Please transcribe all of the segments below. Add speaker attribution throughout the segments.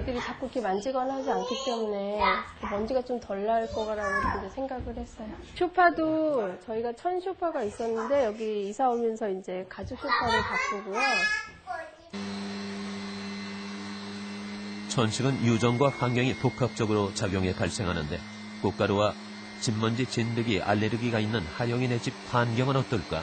Speaker 1: 아이들이 자꾸 이렇게 만지거나 하지 않기 때문에 먼지가 좀 덜 날 거라고 이제 생각을 했어요. 소파도 저희가 천 소파가 있었는데 여기 이사 오면서 이제 가죽 소파를 바꾸고요.
Speaker 2: 천식은 유전과 환경이 복합적으로 작용해 발생하는데 꽃가루와 진먼지 진드기 알레르기가 있는 하영이네 집 환경은 어떨까?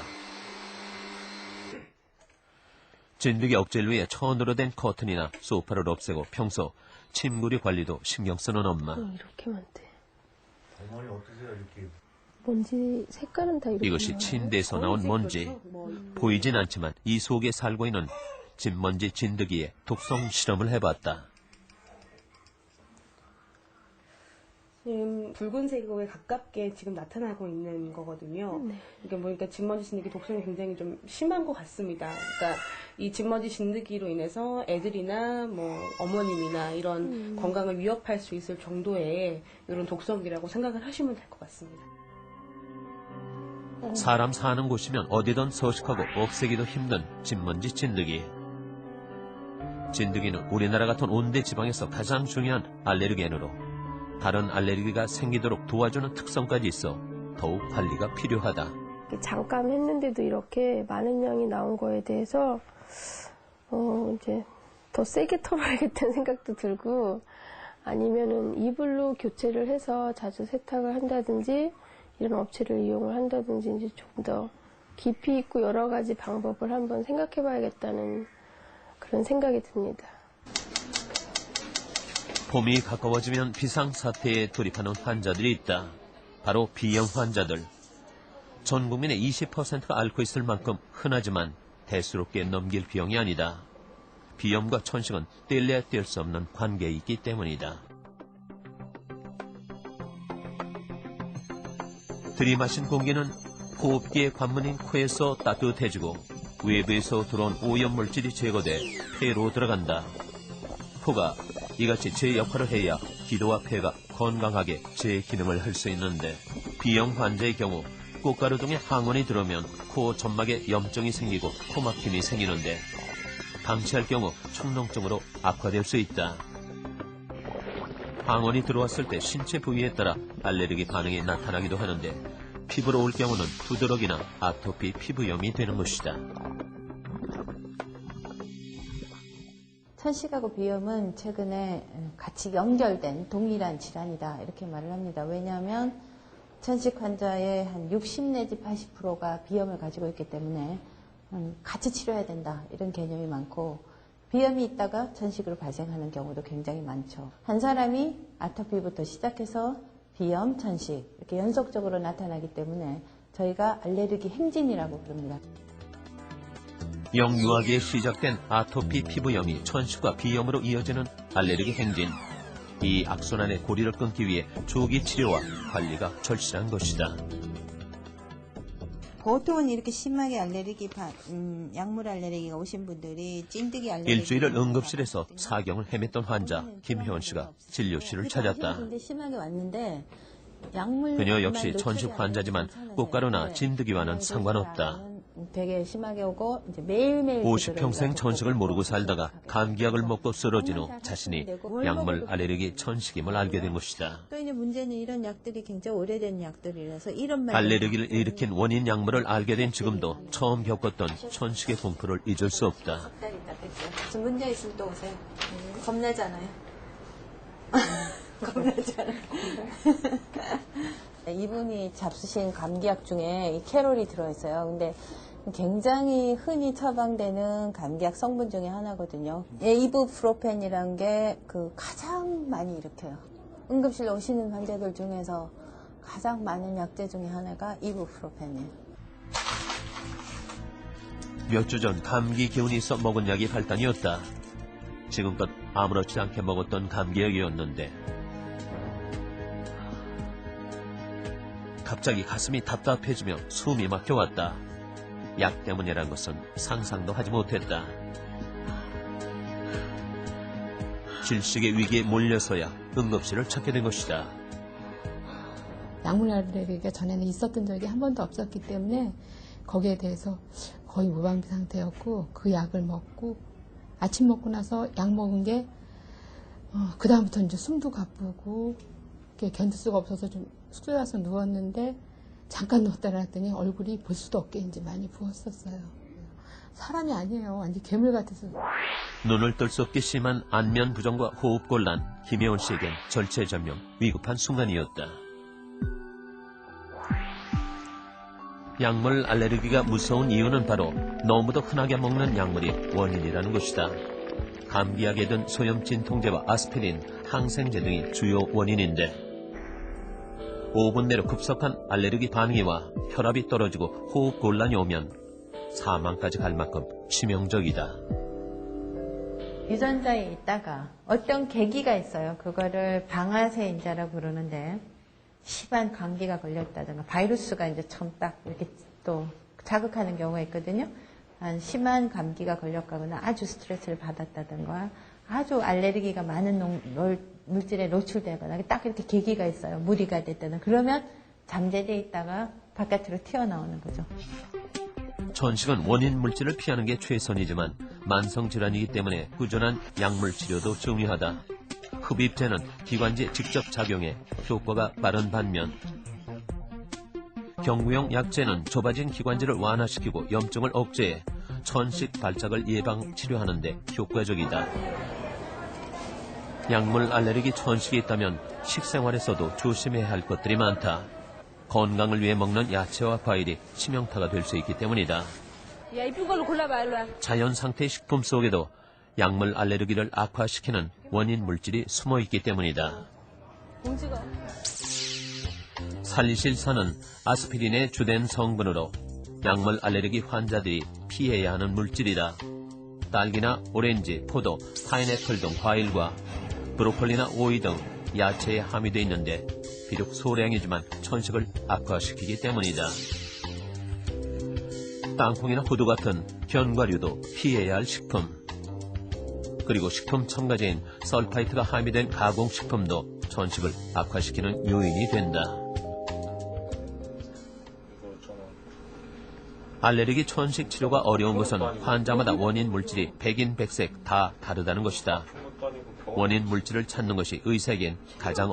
Speaker 2: 진드기 억제를 위해 천으로 된 커튼이나 소파를 없애고 평소 침구류 관리도 신경 쓰는 엄마.
Speaker 1: 이렇게 많대.
Speaker 3: 어머니 어떠세요 이렇게?
Speaker 1: 먼지 색깔은 다 이렇게.
Speaker 2: 이것이 침대에서 나온 먼지. 보이진 않지만 이 속에 살고 있는 진먼지 진드기의 독성 실험을 해봤다.
Speaker 4: 지금 붉은색에 가깝게 지금 나타나고 있는 거거든요. 그러니까 보니까 진먼지 진드기 독성이 굉장히 좀 심한 것 같습니다. 그러니까 이 진먼지 진드기로 인해서 애들이나 뭐 어머님이나 이런 건강을 위협할 수 있을 정도의 이런 독성이라고 생각을 하시면 될 것 같습니다.
Speaker 2: 사람 사는 곳이면 어디든 서식하고 없애기도 힘든 진먼지 진드기. 진드기는 우리나라 같은 온대 지방에서 가장 중요한 알레르겐으로 다른 알레르기가 생기도록 도와주는 특성까지 있어 더욱 관리가 필요하다.
Speaker 1: 잠깐 했는데도 이렇게 많은 양이 나온 거에 대해서 이제 더 세게 털어야겠다는 생각도 들고 아니면은 이불로 교체를 해서 자주 세탁을 한다든지 이런 업체를 이용을 한다든지 이제 좀 더 깊이 있고 여러 가지 방법을 한번 생각해 봐야겠다는 그런 생각이 듭니다.
Speaker 2: 봄이 가까워지면 비상사태에 돌입하는 환자들이 있다. 바로 비염 환자들. 전 국민의 20%가 앓고 있을 만큼 흔하지만 대수롭게 넘길 병이 아니다. 비염과 천식은 뗄래야 뗄 수 없는 관계에 있기 때문이다. 들이마신 공기는 호흡기의 관문인 코에서 따뜻해지고 외부에서 들어온 오염물질이 제거돼 폐로 들어간다. 코가 이같이 제 역할을 해야 기도와 폐가 건강하게 제 기능을 할 수 있는데 비염 환자의 경우 꽃가루 등의 항원이 들어오면 코 점막에 염증이 생기고 코막힘이 생기는데 방치할 경우 축농증으로 악화될 수 있다. 항원이 들어왔을 때 신체 부위에 따라 알레르기 반응이 나타나기도 하는데 피부로 올 경우는 두드러기나 아토피 피부염이 되는 것이다.
Speaker 5: 천식하고 비염은 최근에 같이 연결된 동일한 질환이다 이렇게 말을 합니다. 왜냐하면 천식 환자의 한 60 내지 80%가 비염을 가지고 있기 때문에 같이 치료해야 된다 이런 개념이 많고 비염이 있다가 천식으로 발생하는 경우도 굉장히 많죠. 한 사람이 아토피부터 시작해서 비염, 천식 이렇게 연속적으로 나타나기 때문에 저희가 알레르기 행진이라고 부릅니다.
Speaker 2: 영유아기에 시작된 아토피 피부염이 천식과 비염으로 이어지는 알레르기 행진. 이 악순환의 고리를 끊기 위해 조기 치료와 관리가 절실한 것이다.
Speaker 6: 보통은 이렇게 심하게 알레르기, 약물 알레르기가 오신 분들이 찐득이 알레르기.
Speaker 2: 일주일을 응급실에서 사경을 헤맸던 환자 김혜원 씨가 진료실을 찾았다.
Speaker 5: 굉장히 심하게 왔는데 약물
Speaker 2: 그녀 역시 천식 환자지만 꽃가루나 진드기와는 상관없다.
Speaker 5: 되게 심하게 오고 이제 매일매일
Speaker 2: 50평생 천식을 모르고 살다가 감기약을 먹고 쓰러진 후 자신이 약물 알레르기 천식임을 알게 된 것이다.
Speaker 6: 또 이제 문제는 이런 약들이 굉장히 오래된 약들이라서 이런 말
Speaker 2: 알레르기를 일으킨 원인 약물을 알게 된 지금도 처음 겪었던 천식의 공포를 잊을 수 없다.
Speaker 6: 무슨 문제 있으면 또 오세요. 겁나잖아요. 겁나잖아요.
Speaker 5: 이분이 잡수신 감기약 중에 이 캐롤이 들어있어요. 근데 굉장히 흔히 처방되는 감기약 성분 중에 하나거든요. 이부프로펜이라는 게 가장 많이 일으켜요. 응급실 오시는 환자들 중에서 가장 많은 약제 중에 하나가 이부프로펜이에요.
Speaker 2: 몇 주 전 감기 기운이 있어 먹은 약이 발단이었다. 지금껏 아무렇지 않게 먹었던 감기약이었는데 갑자기 가슴이 답답해지며 숨이 막혀왔다. 약 때문이란 것은 상상도 하지 못했다. 질식의 위기에 몰려서야 응급실을 찾게 된 것이다.
Speaker 7: 약물 알레르기가 전에는 있었던 적이 한 번도 없었기 때문에 거기에 대해서 거의 무방비 상태였고 그 약을 먹고 아침 먹고 나서 약 먹은 게 그다음부터 이제 숨도 가쁘고 이렇게 견딜 수가 없어서 좀 숙소에 와서 누웠는데 잠깐 누웠다 놨더니 얼굴이 볼 수도 없게 이제 많이 부었었어요. 사람이 아니에요. 완전 괴물 같아서.
Speaker 2: 눈을 뜰 수 없게 심한 안면 부종과 호흡곤란, 김혜원 씨에겐 절체절명, 위급한 순간이었다. 약물 알레르기가 무서운 이유는 바로 너무도 흔하게 먹는 약물이 원인이라는 것이다. 감기약에 든 소염 진통제와 아스피린, 항생제 등이 주요 원인인데 5분 내로 급속한 알레르기 반응이 와 혈압이 떨어지고 호흡 곤란이 오면 사망까지 갈 만큼 치명적이다.
Speaker 5: 유전자에 있다가 어떤 계기가 있어요. 그거를 방아쇠인자라고 부르는데 심한 감기가 걸렸다든가 바이러스가 이제 처음 딱 이렇게 또 자극하는 경우가 있거든요. 한 심한 감기가 걸렸거나 아주 스트레스를 받았다든가 아주 알레르기가 많은 물질에 노출되거나 딱 이렇게 계기가 있어요. 무리가 됐다든 그러면 잠재되어 있다가 바깥으로 튀어나오는 거죠.
Speaker 2: 천식은 원인 물질을 피하는 게 최선이지만 만성질환이기 때문에 꾸준한 약물 치료도 중요하다. 흡입제는 기관지에 직접 작용해 효과가 빠른 반면 경구용 약제는 좁아진 기관지를 완화시키고 염증을 억제해 천식 발작을 예방 치료하는 데 효과적이다. 약물 알레르기 천식이 있다면 식생활에서도 조심해야 할 것들이 많다. 건강을 위해 먹는 야채와 과일이 치명타가 될 수 있기 때문이다.
Speaker 8: 야, 이쁜 걸로 골라봐, 일로 와.
Speaker 2: 자연 상태 식품 속에도 약물 알레르기를 악화시키는 원인 물질이 숨어 있기 때문이다.
Speaker 8: 봉지가.
Speaker 2: 살리실산은 아스피린의 주된 성분으로 약물 알레르기 환자들이 피해야 하는 물질이다. 딸기나 오렌지, 포도, 파인애플 등 과일과 브로콜리나 오이 등 야채에 함유되어 있는데 비록 소량이지만 천식을 악화시키기 때문이다. 땅콩이나 호두 같은 견과류도 피해야 할 식품. 그리고 식품 첨가제인 설파이트가 함유된 가공식품도 천식을 악화시키는 요인이 된다. 알레르기 천식 치료가 어려운 것은 환자마다 원인 물질이 백인 백색 다 다르다는 것이다. 원인 물질을 찾는 것이 의사에겐 가장